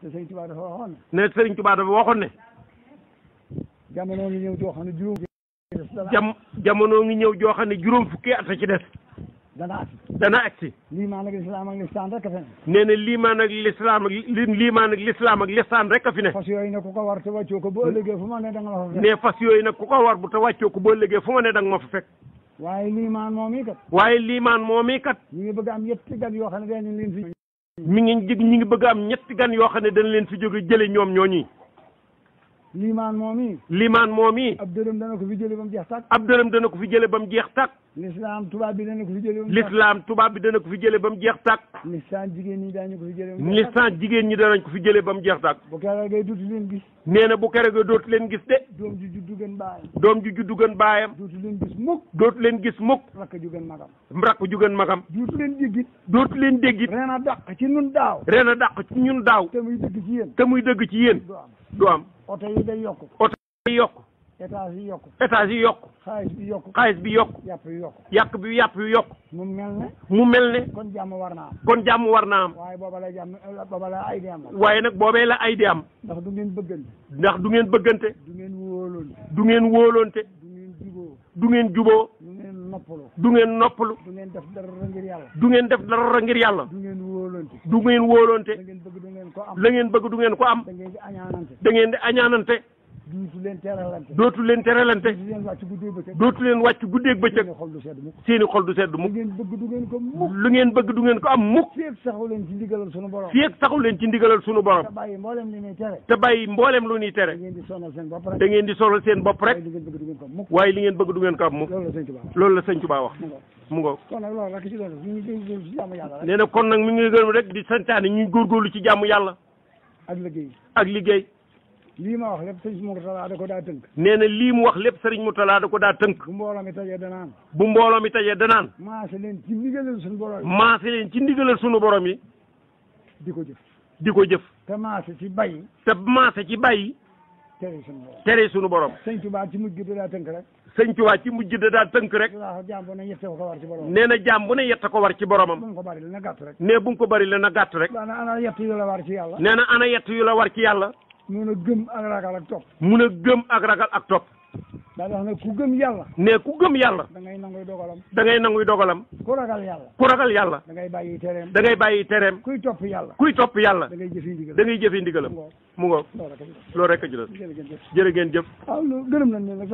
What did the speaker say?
te Sëriñ Tuubaa dafa waxoon ne. ne Sëriñ Tuubaa dafa waxoon ne. jamono ngi ñëw joo xam ne jamono ngi ñëw joo xam ne juróom fukki at a ci des. dana agsi. liimaan ak lislaam ak listaan rek a fi ne. nee na liimaan ak lislaam ak listaan rek a fi ne. fas yooyu nag ku ko war te wàccoo ko boo ëllëgee fu ma ne da nga ma fa fekk. ne fas yooyu nag ku ko war bu te wàccoo ko boo ëllëgee fu ma ne da nga ma fa fekk. waaye liimaan moom i kat. ñu ngi bëgg am yetti gan yoo xam ne dañu leen fi. ñi ngi bëgg am ñetti gan yoo xam ne dañ leen fi jóge jële ñoom ñooñi. liimaan moom i. ab dërëm dana ko fi jële ba mu jeex tàkk. lislaam tubaab bi dana ko fi jële ba mu jeex tàkk. listaan jigéen ñi danañ ko fi jële ba mu jeex tàkk. bu keroogee dootu leen gis. nee na bu keroogee dootu leen gis de. doom ju juddu gën baayam. dootu leen gis mukk. rakk ju gën magam. dootu leen déggit. ren a dàq ci ñun daaw. te muy dëgg ci yéen. du am. oto yi day yokku. étage yi yokku. xaalis bi yokku. yàpp yi yokku. mu mel ne. kon jàmm war naa am. waaye booba la ay di am. waaye nag boobee la ay di am. ndax du ngeen bëggante. du ngeen wóolonte. du ngeen juboo. du ngeen noppalu. du ngeen def dara ngir yàlla. du ngeen wóolonte. la ngeen bëgg du ngeen ko am. da ngeen di añaanante. dootu leen teralante. dootu leen wàcc guddeeg bëccëg. seeni xol du sedd mukk. lu ngeen bëgg du ngeen ko am mukk. fii ak saxu leen ci ndigalal sunu borom. te bàyyi mboolem lu ñuy tere. da ngeen di sonal seen bopp rek. waaye li ngeen bëgg du ngeen ko am mukk. loolu la Sëriñ Tuubaa wax. mu ngoog. nee na kon nag mi ngi gën rek di santaane ñuy góorgóorlu ci jàmm yàlla. ak liggéey. lii ma wax lépp sëriñ Mourtala da ko daa tënk. nee na lii mu wax lépp sëriñ Mourtala da ko daa tënk. bu mbooloo mi tajee danaan. maase leen ci ndigalal sunu borom yi. di ko jëf. te maase ci bàyyi. tere sunu borom. sëñ Tuubaa ci mujj da daa tënk rek. nee na jaam bu ne yett ko war ci boromam. bu mu ko bari la na gàtt rek. nee bu mu ko bari la na gàtt rek. ana yett yu la war ci yàlla. nee na ana yett yu la war ci yàlla. mun a gëm ak ragal ak topp. daal di wax ne ku gëm yàlla. ne ku gëm yàlla. da ngay nanguy dogalam. ku ragal yàlla. da ngay bàyyi tereem. kuy topp yàlla. da ngay jëfi ndigalam. mu ngoog. loolu rek a jël. jërë ngeen jëf. waaw gërëm nañ leen nag.